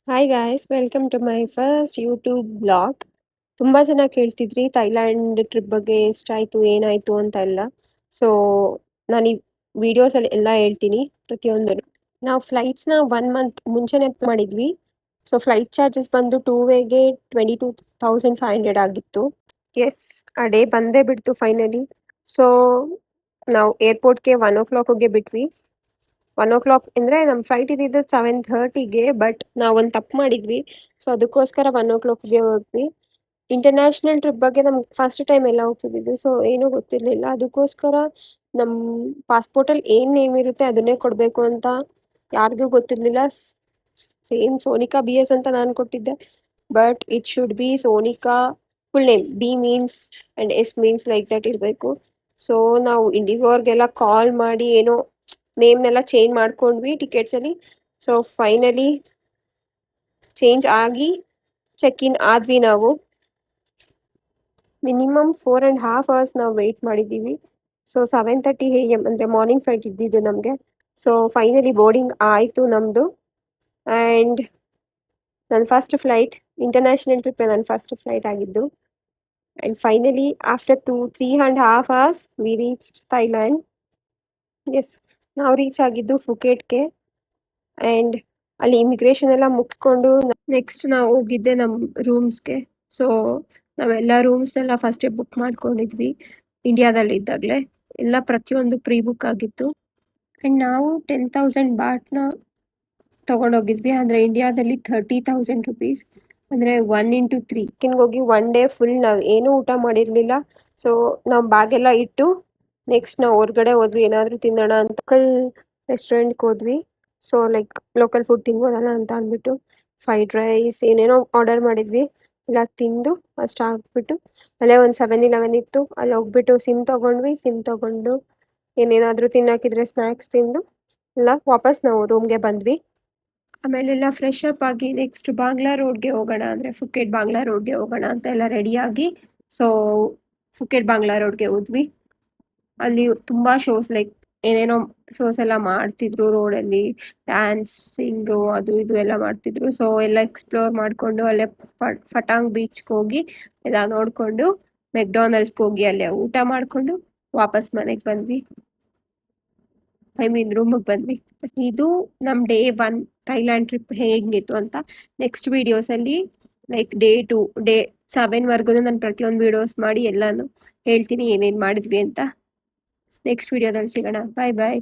Hi guys, welcome to my first YouTube blog. ತುಂಬ ಜನ ಕೇಳ್ತಿದ್ರಿ Thailand trip ಬಗ್ಗೆ ಎಷ್ಟಾಯಿತು ಏನಾಯಿತು ಅಂತ ಎಲ್ಲ. ಸೊ ನಾನು ಈ ವಿಡಿಯೋಸಲ್ಲಿ ಎಲ್ಲ ಹೇಳ್ತೀನಿ ಪ್ರತಿಯೊಂದು. ನಾವು ಫ್ಲೈಟ್ಸ್ನ 1 ಮಂತ್ ಮುಂಚೆನೇ ಮಾಡಿದ್ವಿ. ಸೊ ಫ್ಲೈಟ್ ಚಾರ್ಜಸ್ ಬಂದು 2 ವೇಗೆ 22,500 ಆಗಿತ್ತು. ಎಸ್, ಆ ಡೇ ಬಂದೇ ಬಿಡ್ತು ಫೈನಲಿ. ಸೊ ನಾವು ಏರ್ಪೋರ್ಟ್ಗೆ 1 o'clock ಬಿಟ್ವಿ. 1 o'clock ಅಂದರೆ ನಮ್ಮ ಫ್ಲೈಟ್ ಇದ್ದಿದ್ದು 7:30ಗೆ, ಬಟ್ ನಾವು ಒಂದು ತಪ್ಪು ಮಾಡಿದ್ವಿ. ಸೊ ಅದಕ್ಕೋಸ್ಕರ 1 o'clockಗೆ ಹೊರಟ್ವಿ. ಇಂಟರ್ನ್ಯಾಷನಲ್ ಟ್ರಿಪ್ ಬಗ್ಗೆ ನಮ್ಗೆ ಫಸ್ಟ್ ಟೈಮ್ ಎಲ್ಲ ಹೋಗ್ತಿದ್ದಿದ್ದು, ಸೊ ಏನೂ ಗೊತ್ತಿರಲಿಲ್ಲ. ಅದಕ್ಕೋಸ್ಕರ ನಮ್ಮ ಪಾಸ್ಪೋರ್ಟಲ್ಲಿ ಏನು ನೇಮ್ ಇರುತ್ತೆ ಅದನ್ನೇ ಕೊಡಬೇಕು ಅಂತ ಯಾರಿಗೂ ಗೊತ್ತಿರಲಿಲ್ಲ. ಸೇಮ್ ಸೋನಿಕಾ BS ಅಂತ ನಾನು ಕೊಟ್ಟಿದ್ದೆ, but it should be Sonika full name. B means and S means like that ಇರಬೇಕು. ಸೊ ನಾವು ಇಂಡಿಗೋ ಅವ್ರಿಗೆಲ್ಲ ಕಾಲ್ ಮಾಡಿ ಏನೋ ನೇಮ್ನೆಲ್ಲ ಚೇಂಜ್ ಮಾಡ್ಕೊಂಡ್ವಿ ಟಿಕೆಟ್ಸಲ್ಲಿ. ಸೊ ಫೈನಲಿ ಚೇಂಜ್ ಆಗಿ ಚೆಕ್ ಇನ್ ಆದ್ವಿ. ನಾವು ಮಿನಿಮಮ್ 4.5 hours ನಾವು ವೆಯ್ಟ್ ಮಾಡಿದ್ದೀವಿ. ಸೊ 7:30 AM ಅಂದರೆ ಮಾರ್ನಿಂಗ್ ಫ್ಲೈಟ್ ಇದ್ದಿದ್ದು ನಮಗೆ. ಸೊ ಫೈನಲಿ ಬೋರ್ಡಿಂಗ್ ಆಯಿತು ನಮ್ಮದು. ಆ್ಯಂಡ್ ನನ್ನ ಫಸ್ಟ್ ಫ್ಲೈಟ್, ಇಂಟರ್ನ್ಯಾಷನಲ್ ಟ್ರಿಪ್ಪೇ ನನ್ನ ಫಸ್ಟ್ ಫ್ಲೈಟ್ ಆಗಿದ್ದು. And finally after 3.5 hours we reached Thailand. Yes, ನಾವು ರೀಚ್ ಆಗಿದ್ದು ಫುಕೆಟ್ಗೆ. ಆ್ಯಂಡ್ ಅಲ್ಲಿ ಇಮಿಗ್ರೇಷನ್ ಎಲ್ಲ ಮುಗಿಸ್ಕೊಂಡು ನೆಕ್ಸ್ಟ್ ನಾವು ಹೋಗಿದ್ದೆ ನಮ್ಮ ರೂಮ್ಸ್ಗೆ. ಸೊ ನಾವೆಲ್ಲ ರೂಮ್ಸ್ನೆಲ್ಲ ಫಸ್ಟೇ ಬುಕ್ ಮಾಡ್ಕೊಂಡಿದ್ವಿ ಇಂಡಿಯಾದಲ್ಲಿ ಇದ್ದಾಗಲೇ. ಎಲ್ಲ ಪ್ರತಿಯೊಂದು ಪ್ರೀ ಬುಕ್ ಆಗಿತ್ತು. ಆ್ಯಂಡ್ ನಾವು 10,000 ಬಾಟ್ನ ತೊಗೊಂಡೋಗಿದ್ವಿ. ಅಂದರೆ ಇಂಡಿಯಾದಲ್ಲಿ 30,000 ರುಪೀಸ್, ಅಂದರೆ 1 x 3 ಹೋಗಿ 1 ಡೇ ಫುಲ್ ನಾವು ಏನೂ ಊಟ ಮಾಡಿರಲಿಲ್ಲ. ಸೊ ನಾವು ಬ್ಯಾಗೆಲ್ಲ ಇಟ್ಟು ನೆಕ್ಸ್ಟ್ ನಾವು ಹೊರಗಡೆ ಹೋದ್ವಿ ಏನಾದರೂ ತಿನ್ನೋಣ ಅಂತ. ಲೋಕಲ್ ರೆಸ್ಟೋರೆಂಟ್ಗೆ ಹೋದ್ವಿ. ಸೊ ಲೈಕ್ ಲೋಕಲ್ ಫುಡ್ ತಿನ್ಬೋದಲ್ಲ ಅಂತ ಅಂದ್ಬಿಟ್ಟು ಫ್ರೈಡ್ ರೈಸ್ ಏನೇನೋ ಆರ್ಡರ್ ಮಾಡಿದ್ವಿ. ಎಲ್ಲ ತಿಂದು ಅಷ್ಟು ಹಾಕ್ಬಿಟ್ಟು ಅಲ್ಲೇ ಒಂದು 7-Eleven ಇತ್ತು, ಅಲ್ಲಿ ಹೋಗ್ಬಿಟ್ಟು ಸಿಮ್ ತೊಗೊಂಡ್ವಿ. ಸಿಮ್ ತೊಗೊಂಡು ಏನೇನಾದರೂ ತಿನ್ನೋಕ್ಕಿದ್ರೆ ಸ್ನ್ಯಾಕ್ಸ್ ತಿಂದು ಎಲ್ಲ ವಾಪಸ್ ನಾವು ರೂಮ್ಗೆ ಬಂದ್ವಿ. ಆಮೇಲೆಲ್ಲ ಫ್ರೆಶ್ ಅಪ್ ಆಗಿ ನೆಕ್ಸ್ಟ್ ಬಾಂಗ್ಲಾ ರೋಡ್ಗೆ ಹೋಗೋಣ, ಅಂದರೆ ಫುಕೆಟ್ ಬಾಂಗ್ಲಾ ರೋಡ್ಗೆ ಹೋಗೋಣ ಅಂತ ಎಲ್ಲ ರೆಡಿಯಾಗಿ ಸೊ ಫುಕೆಟ್ ಬಾಂಗ್ಲಾ ರೋಡ್ಗೆ ಹೋದ್ವಿ. ಅಲ್ಲಿ ತುಂಬ ಶೋಸ್, ಲೈಕ್ ಏನೇನೋ ಶೋಸ್ ಎಲ್ಲ ಮಾಡ್ತಿದ್ರು ರೋಡಲ್ಲಿ, ಡ್ಯಾನ್ಸಿಂಗು ಅದು ಇದು ಎಲ್ಲ ಮಾಡ್ತಿದ್ರು. ಸೊ ಎಲ್ಲ ಎಕ್ಸ್ಪ್ಲೋರ್ ಮಾಡಿಕೊಂಡು ಅಲ್ಲೇ ಫಟಾಂಗ್ ಬೀಚ್ಗೆ ಹೋಗಿ ಎಲ್ಲ ನೋಡಿಕೊಂಡು ಮೆಕ್ಡಾನಲ್ಡ್ಸ್ಗೆ ಹೋಗಿ ಅಲ್ಲೇ ಊಟ ಮಾಡಿಕೊಂಡು ವಾಪಸ್ ಮನೆಗೆ ಬಂದ್ವಿ. ರೂಮಿಗೆ ಬಂದ್ವಿ. ಇದು ನಮ್ಮ ಡೇ 1 ಥೈಲ್ಯಾಂಡ್ ಟ್ರಿಪ್ ಹೇಗಿತ್ತು ಅಂತ ನೆಕ್ಸ್ಟ್ ವೀಡಿಯೋಸಲ್ಲಿ, ಲೈಕ್ ಡೇ 2, ಡೇ 7ವರೆಗೂ ನಾನು ಪ್ರತಿಯೊಂದು ವೀಡಿಯೋಸ್ ಮಾಡಿ ಎಲ್ಲಾನು ಹೇಳ್ತೀನಿ ಏನೇನು ಮಾಡಿದ್ವಿ ಅಂತ. ನೆಕ್ಸ್ಟ್ ವೀಡಿಯೋದಲ್ಲಿ ಸಿಗೋಣ. ಬಾಯ್ ಬಾಯ್.